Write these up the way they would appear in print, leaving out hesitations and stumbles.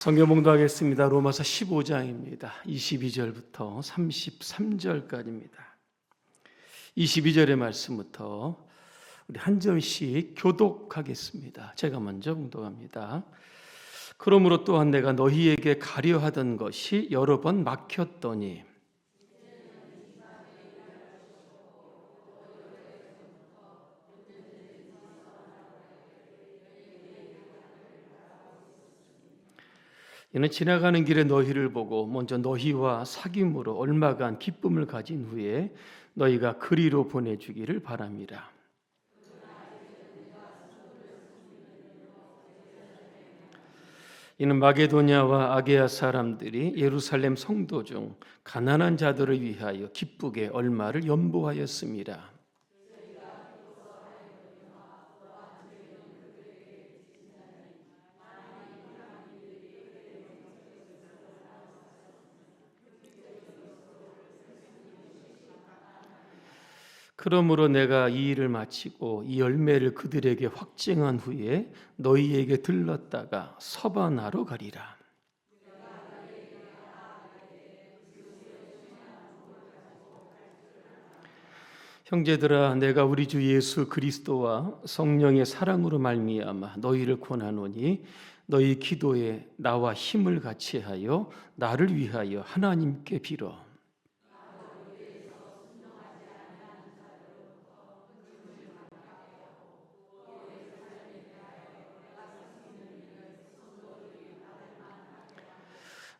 성경 봉독하겠습니다. 로마서 15장입니다. 22절부터 33절까지입니다. 22절의 말씀부터 우리 한 절씩 교독하겠습니다. 제가 먼저 봉독합니다. 그러므로 또한 내가 너희에게 가려 하던 것이 여러 번 막혔더니 이는 지나가는 길에 너희를 보고 먼저 너희와 사귐으로 얼마간 기쁨을 가진 후에 너희가 그리로 보내주기를 바람이라. 이는 마게도냐와 아게아 사람들이 예루살렘 성도 중 가난한 자들을 위하여 기쁘게 얼마를 연보하였음이라. 그러므로 내가 이 일을 마치고 이 열매를 그들에게 확증한 후에 너희에게 들렀다가 서바나로 가리라. 형제들아, 내가 우리 주 예수 그리스도와 성령의 사랑으로 말미암아 너희를 권하노니 너희 기도에 나와 힘을 같이 하여 나를 위하여 하나님께 빌어.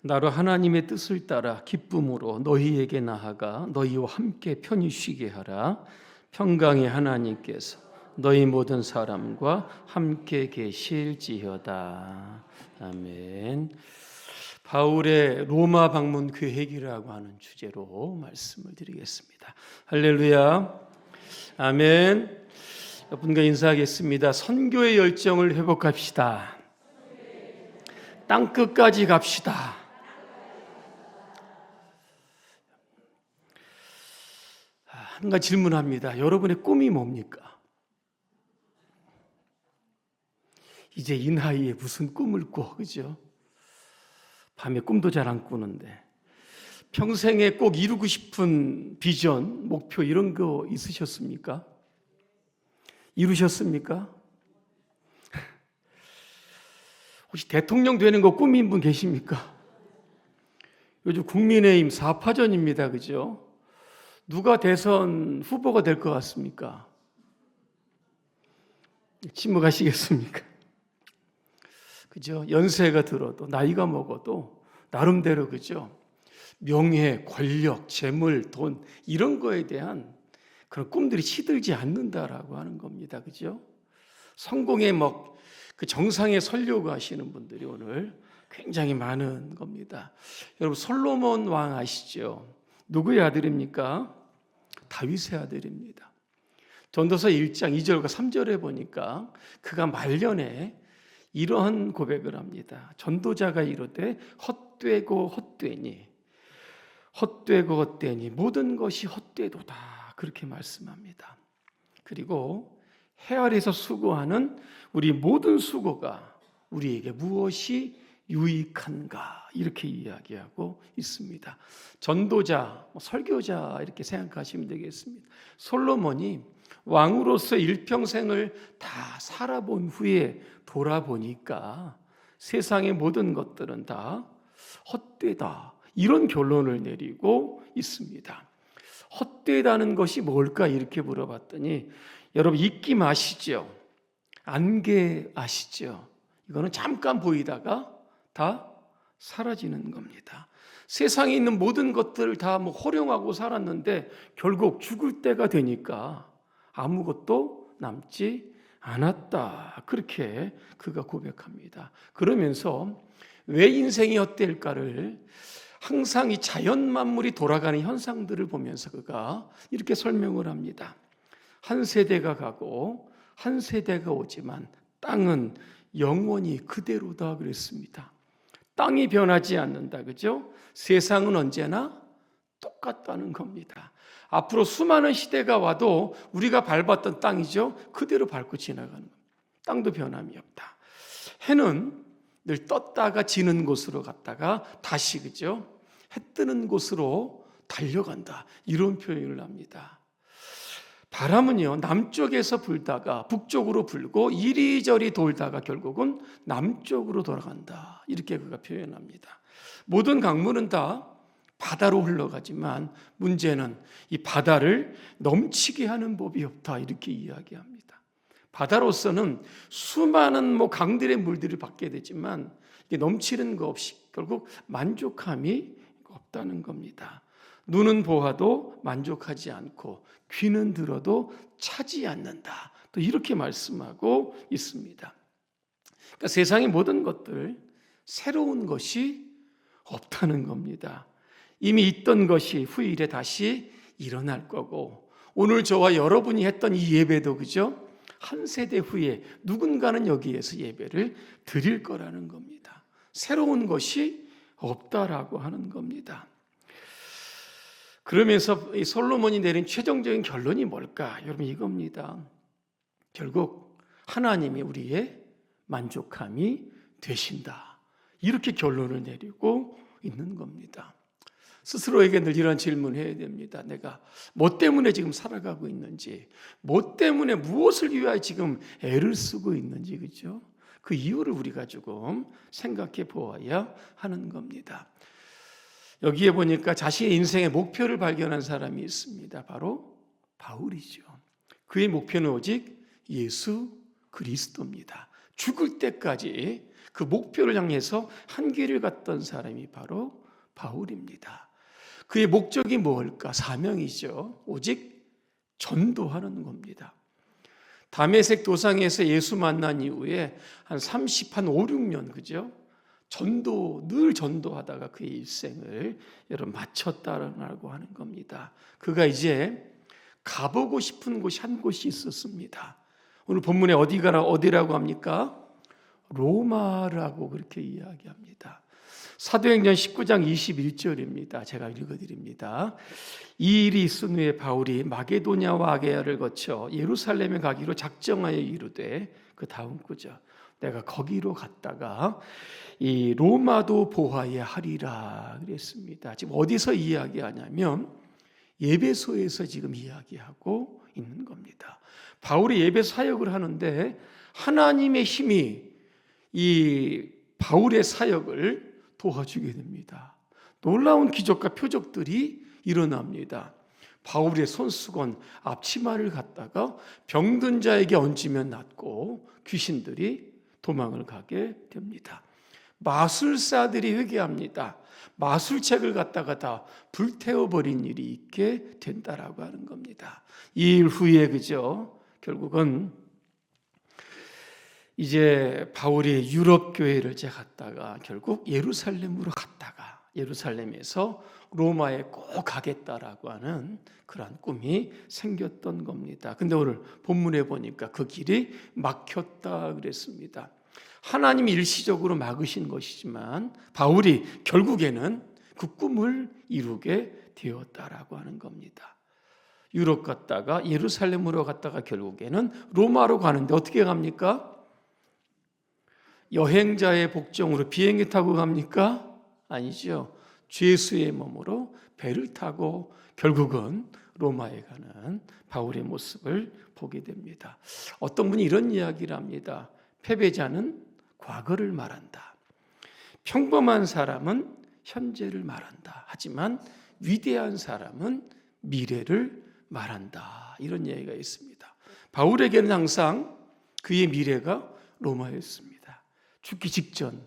나로 하나님의 뜻을 따라 기쁨으로 너희에게 나아가 너희와 함께 편히 쉬게 하라. 평강의 하나님께서 너희 모든 사람과 함께 계실지어다. 아멘. 바울의 로마 방문 계획이라고 하는 주제로 말씀을 드리겠습니다. 할렐루야. 아멘. 여러분과 인사하겠습니다. 선교의 열정을 회복합시다. 땅끝까지 갑시다. 한 가지 질문합니다. 여러분의 꿈이 뭡니까? 이제 이 나이에 무슨 꿈을 꿔, 그죠? 밤에 꿈도 잘 안 꾸는데 평생에 꼭 이루고 싶은 비전, 목표 이런 거 있으셨습니까? 이루셨습니까? 혹시 대통령 되는 거 꿈인 분 계십니까? 요즘 국민의힘 4파전입니다, 그죠? 누가 대선 후보가 될 것 같습니까? 침묵하시겠습니까? 그죠? 연세가 들어도 나이가 먹어도 나름대로 그죠? 명예, 권력, 재물, 돈 이런 거에 대한 그런 꿈들이 시들지 않는다라고 하는 겁니다. 그죠? 성공에 그 정상에 서려고 하시는 분들이 오늘 굉장히 많은 겁니다. 여러분 솔로몬 왕 아시죠? 누구의 아들입니까? 다윗의 아들입니다. 전도서 1장 2절과 3절에 보니까 그가 말년에 이러한 고백을 합니다. 전도자가 이르되 헛되고 헛되니 모든 것이 헛되도다. 그렇게 말씀합니다. 그리고 해 아래에서 수고하는 우리 모든 수고가 우리에게 무엇이 유익한가 이렇게 이야기하고 있습니다. 전도자, 설교자 이렇게 생각하시면 되겠습니다. 솔로몬이 왕으로서 일평생을 다 살아본 후에 돌아보니까 세상의 모든 것들은 다 헛되다 이런 결론을 내리고 있습니다. 헛되다는 것이 뭘까 이렇게 물어봤더니 여러분 입김 아시죠? 안개 아시죠? 이거는 잠깐 보이다가 다 사라지는 겁니다. 세상에 있는 모든 것들을 다 호령하고 살았는데 결국 죽을 때가 되니까 아무것도 남지 않았다. 그렇게 그가 고백합니다. 그러면서 왜 인생이 헛될까를 항상 이 자연 만물이 돌아가는 현상들을 보면서 그가 이렇게 설명을 합니다. 한 세대가 가고 한 세대가 오지만 땅은 영원히 그대로다 그랬습니다. 땅이 변하지 않는다, 그죠? 세상은 언제나 똑같다는 겁니다. 앞으로 수많은 시대가 와도 우리가 밟았던 땅이죠. 그대로 밟고 지나가는 겁니다. 땅도 변함이 없다. 해는 늘 떴다가 지는 곳으로 갔다가 다시 그죠? 해 뜨는 곳으로 달려간다. 이런 표현을 합니다. 바람은요, 남쪽에서 불다가 북쪽으로 불고 이리저리 돌다가 결국은 남쪽으로 돌아간다. 이렇게 그가 표현합니다. 모든 강물은 다 바다로 흘러가지만 문제는 이 바다를 넘치게 하는 법이 없다. 이렇게 이야기합니다. 바다로서는 수많은 강들의 물들을 받게 되지만 이게 넘치는 거 없이 결국 만족함이 없다는 겁니다. 눈은 보아도 만족하지 않고 귀는 들어도 차지 않는다. 또 이렇게 말씀하고 있습니다. 그러니까 세상의 모든 것들 새로운 것이 없다는 겁니다. 이미 있던 것이 후일에 다시 일어날 거고 오늘 저와 여러분이 했던 이 예배도 그죠? 한 세대 후에 누군가는 여기에서 예배를 드릴 거라는 겁니다. 새로운 것이 없다라고 하는 겁니다. 그러면서 이 솔로몬이 내린 최종적인 결론이 뭘까? 여러분 이겁니다. 결국 하나님이 우리의 만족함이 되신다. 이렇게 결론을 내리고 있는 겁니다. 스스로에게 늘 이런 질문을 해야 됩니다. 내가 뭐 때문에 지금 살아가고 있는지, 뭐 때문에 무엇을 위하여 지금 애를 쓰고 있는지, 그죠? 그 이유를 우리가 조금 생각해 보아야 하는 겁니다. 여기에 보니까 자신의 인생의 목표를 발견한 사람이 있습니다. 바로 바울이죠. 그의 목표는 오직 예수 그리스도입니다. 죽을 때까지 그 목표를 향해서 한 길을 갔던 사람이 바로 바울입니다. 그의 목적이 뭘까? 사명이죠. 오직 전도하는 겁니다. 다메섹 도상에서 예수 만난 이후에 한 5, 6년 그죠? 늘 전도하다가 그의 일생을 여러분 마쳤다라고 하는 겁니다. 그가 이제 가보고 싶은 곳이 한 곳이 있었습니다. 오늘 본문에 어디라고 합니까? 로마라고 그렇게 이야기합니다. 사도행전 19장 21절입니다. 제가 읽어드립니다. 이 일이 있은 후에 바울이 마게도냐와 아게야를 거쳐 예루살렘에 가기로 작정하여 이르되 그 다음 구절 내가 거기로 갔다가 이 로마도 보아야 하리라 그랬습니다. 지금 어디서 이야기하냐면 예배소에서 지금 이야기하고 있는 겁니다. 바울이 예배 사역을 하는데 하나님의 힘이 이 바울의 사역을 도와주게 됩니다. 놀라운 기적과 표적들이 일어납니다. 바울의 손수건 앞치마를 갖다가 병든 자에게 얹으면 낫고 귀신들이 도망을 가게 됩니다. 마술사들이 회개합니다. 마술책을 갖다가 다 불태워버린 일이 있게 된다라고 하는 겁니다. 이 일 후에 그죠? 결국은 이제 바울이 유럽 교회를 갔다가 결국 예루살렘으로 갔다가 예루살렘에서 로마에 꼭 가겠다라고 하는 그런 꿈이 생겼던 겁니다. 근데 오늘 본문에 보니까 그 길이 막혔다 그랬습니다. 하나님이 일시적으로 막으신 것이지만 바울이 결국에는 그 꿈을 이루게 되었다라고 하는 겁니다. 유럽 갔다가 예루살렘으로 갔다가 결국에는 로마로 가는데 어떻게 갑니까? 여행자의 복종으로 비행기 타고 갑니까? 아니죠. 죄수의 몸으로 배를 타고 결국은 로마에 가는 바울의 모습을 보게 됩니다. 어떤 분이 이런 이야기를 합니다. 패배자는 과거를 말한다. 평범한 사람은 현재를 말한다. 하지만 위대한 사람은 미래를 말한다. 이런 얘기가 있습니다. 바울에게는 항상 그의 미래가 로마였습니다. 죽기 직전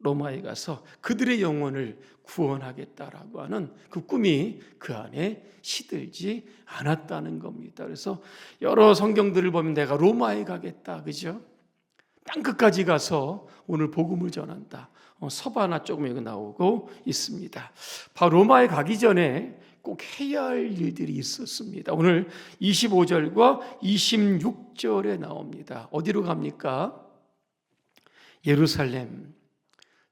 로마에 가서 그들의 영혼을 구원하겠다라고 하는 그 꿈이 그 안에 시들지 않았다는 겁니다. 그래서 여러 성경들을 보면 내가 로마에 가겠다, 그죠? 땅끝까지 가서 오늘 복음을 전한다. 서바나 조금 여기 나오고 있습니다. 바로 로마에 가기 전에 꼭 해야 할 일들이 있었습니다. 오늘 25절과 26절에 나옵니다. 어디로 갑니까? 예루살렘.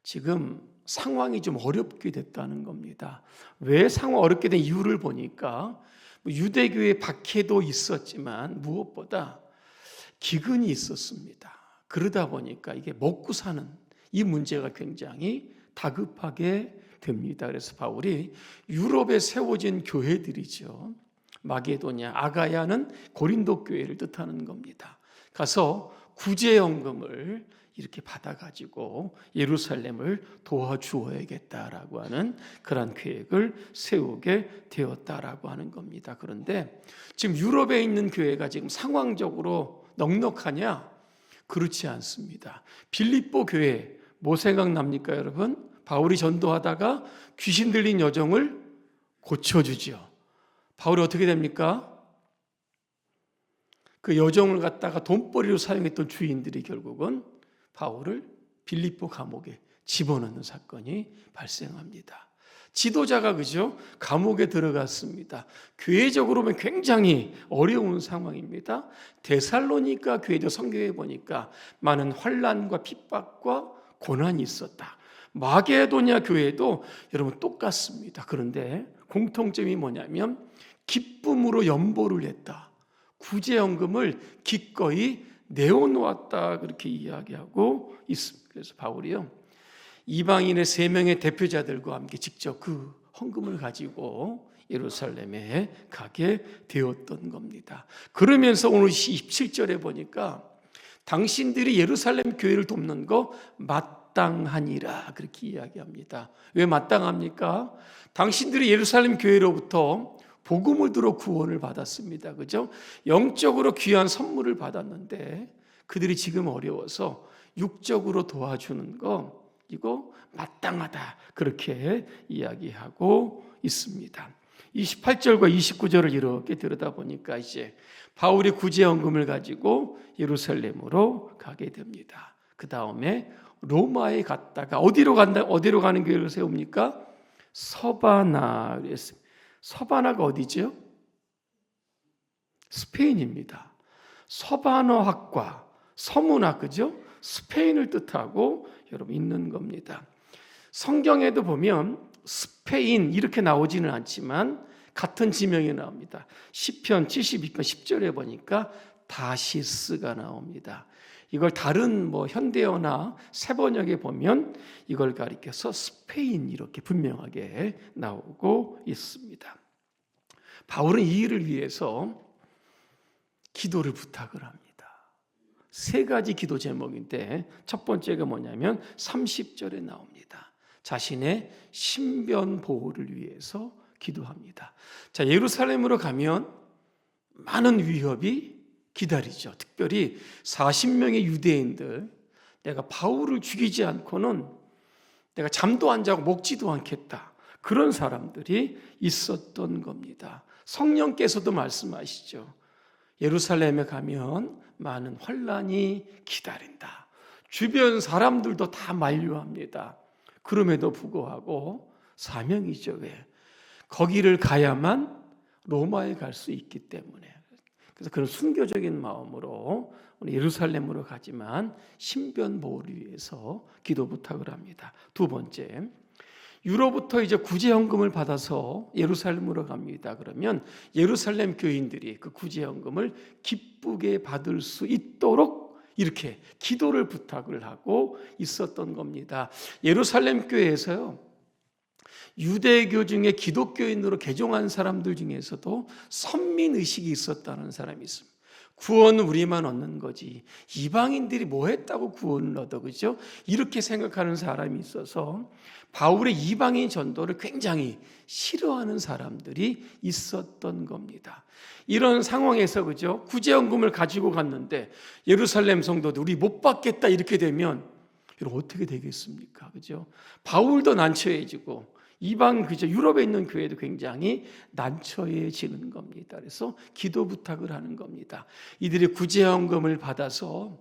지금 상황이 좀 어렵게 됐다는 겁니다. 왜 상황 어렵게 된 이유를 보니까 유대교의 박해도 있었지만 무엇보다 기근이 있었습니다. 그러다 보니까 이게 먹고 사는 이 문제가 굉장히 다급하게 됩니다. 그래서 바울이 유럽에 세워진 교회들이죠. 마게도냐, 아가야는 고린도 교회를 뜻하는 겁니다. 가서 구제연금을 이렇게 받아가지고 예루살렘을 도와주어야겠다라고 하는 그런 계획을 세우게 되었다라고 하는 겁니다. 그런데 지금 유럽에 있는 교회가 지금 상황적으로 넉넉하냐? 그렇지 않습니다. 빌립보 교회 뭐 생각납니까, 여러분? 바울이 전도하다가 귀신 들린 여종을 고쳐주죠. 바울이 어떻게 됩니까? 그 여종을 갖다가 돈벌이로 사용했던 주인들이 결국은 바울을 빌립보 감옥에 집어넣는 사건이 발생합니다. 지도자가 그죠? 감옥에 들어갔습니다. 교회적으로 보면 굉장히 어려운 상황입니다. 데살로니가 교회도 성경에 보니까 많은 환난과 핍박과 고난이 있었다. 마게도냐 교회도 여러분 똑같습니다. 그런데 공통점이 뭐냐면 기쁨으로 연보를 했다. 구제연금을 기꺼이 내어놓았다. 그렇게 이야기하고 있습니다. 그래서 바울이요, 이방인의 3명의 대표자들과 함께 직접 그 헌금을 가지고 예루살렘에 가게 되었던 겁니다. 그러면서 오늘 27절에 보니까 당신들이 예루살렘 교회를 돕는 거 마땅하니라 그렇게 이야기합니다. 왜 마땅합니까? 당신들이 예루살렘 교회로부터 복음을 들어 구원을 받았습니다. 그죠? 영적으로 귀한 선물을 받았는데 그들이 지금 어려워서 육적으로 도와주는 거 이거 마땅하다 그렇게 이야기하고 있습니다. 28절과 29절을 이렇게 들여다보니까 이제 바울이 구제연금을 가지고 예루살렘으로 가게 됩니다. 그 다음에 로마에 갔다가 어디로 가는 교회를 세웁니까? 서바나. 서바나가 어디죠? 스페인입니다. 서바너학과, 서문학, 그죠? 스페인을 뜻하고 여러분 있는 겁니다. 성경에도 보면 스페인 이렇게 나오지는 않지만 같은 지명이 나옵니다. 시편 72편 10절에 보니까 다시스가 나옵니다. 이걸 다른 현대어나 새번역에 보면 이걸 가리켜서 스페인 이렇게 분명하게 나오고 있습니다. 바울은 이 일을 위해서 기도를 부탁을 합니다. 3가지 기도 제목인데 첫 번째가 뭐냐면 30절에 나옵니다. 자신의 신변 보호를 위해서 기도합니다. 자, 예루살렘으로 가면 많은 위협이 기다리죠. 특별히 40명의 유대인들, 내가 바울을 죽이지 않고는 내가 잠도 안 자고 먹지도 않겠다. 그런 사람들이 있었던 겁니다. 성령께서도 말씀하시죠. 예루살렘에 가면 많은 환난이 기다린다. 주변 사람들도 다 만류합니다. 그럼에도 불구하고 사명이죠. 왜? 거기를 가야만 로마에 갈 수 있기 때문에. 그래서 그런 순교적인 마음으로 예루살렘으로 가지만 신변 보호를 위해서 기도 부탁을 합니다. 두 번째, 유로부터 이제 구제헌금을 받아서 예루살렘으로 갑니다. 그러면 예루살렘 교인들이 그 구제헌금을 기쁘게 받을 수 있도록 이렇게 기도를 부탁을 하고 있었던 겁니다. 예루살렘 교회에서요, 유대교 중에 기독교인으로 개종한 사람들 중에서도 선민의식이 있었다는 사람이 있습니다. 구원은 우리만 얻는 거지 이방인들이 뭐 했다고 구원을 얻어, 그죠? 이렇게 생각하는 사람이 있어서 바울의 이방인 전도를 굉장히 싫어하는 사람들이 있었던 겁니다. 이런 상황에서, 그죠? 구제헌금을 가지고 갔는데 예루살렘 성도들 우리 못 받겠다 이렇게 되면 여러분 어떻게 되겠습니까? 그죠? 바울도 난처해지고 이방, 그죠? 유럽에 있는 교회도 굉장히 난처해지는 겁니다. 그래서 기도 부탁을 하는 겁니다. 이들이 구제헌금을 받아서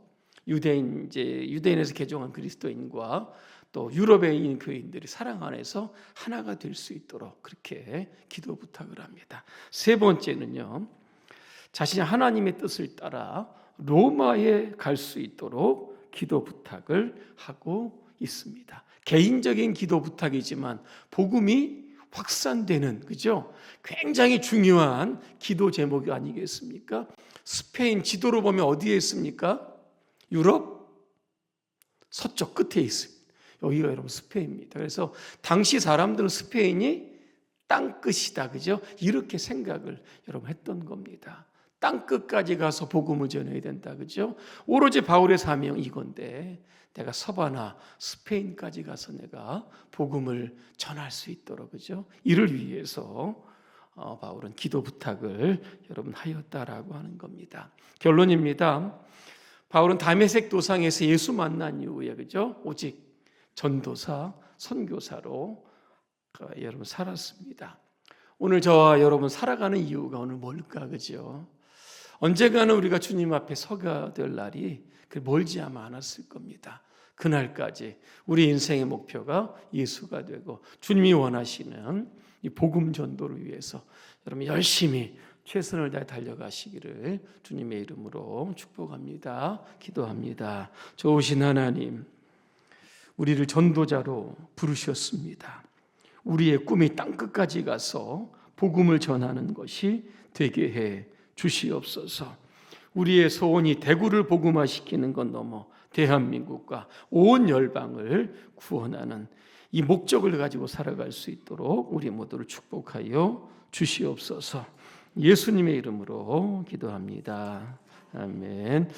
유대인에서 개종한 그리스도인과 또 유럽에 있는 교인들이 사랑 안에서 하나가 될 수 있도록 그렇게 기도 부탁을 합니다. 세 번째는요, 자신이 하나님의 뜻을 따라 로마에 갈 수 있도록 기도 부탁을 하고 있습니다. 개인적인 기도 부탁이지만 복음이 확산되는, 그죠? 굉장히 중요한 기도 제목이 아니겠습니까? 스페인 지도로 보면 어디에 있습니까? 유럽 서쪽 끝에 있습니다. 여기가 여러분 스페인입니다. 그래서 당시 사람들은 스페인이 땅끝이다, 그죠? 이렇게 생각을 여러분 했던 겁니다. 땅끝까지 가서 복음을 전해야 된다, 그죠? 오로지 바울의 사명 이건데 내가 서바나 스페인까지 가서 내가 복음을 전할 수 있도록, 그죠? 이를 위해서 바울은 기도 부탁을 여러분 하였다라고 하는 겁니다. 결론입니다. 바울은 다메섹 도상에서 예수 만난 이후에, 그죠? 오직 전도사, 선교사로 여러분 살았습니다. 오늘 저와 여러분 살아가는 이유가 오늘 뭘까, 그죠? 언젠가는 우리가 주님 앞에 서가 될 날이 멀지 않았을 겁니다. 그날까지 우리 인생의 목표가 예수가 되고 주님이 원하시는 이 복음 전도를 위해서 여러분 열심히 최선을 다해 달려가시기를 주님의 이름으로 축복합니다. 기도합니다. 좋으신 하나님, 우리를 전도자로 부르셨습니다. 우리의 꿈이 땅끝까지 가서 복음을 전하는 것이 되게 해 주시옵소서. 우리의 소원이 대구를 복음화시키는 것 넘어 대한민국과 온 열방을 구원하는 이 목적을 가지고 살아갈 수 있도록 우리 모두를 축복하여 주시옵소서. 예수님의 이름으로 기도합니다. 아멘.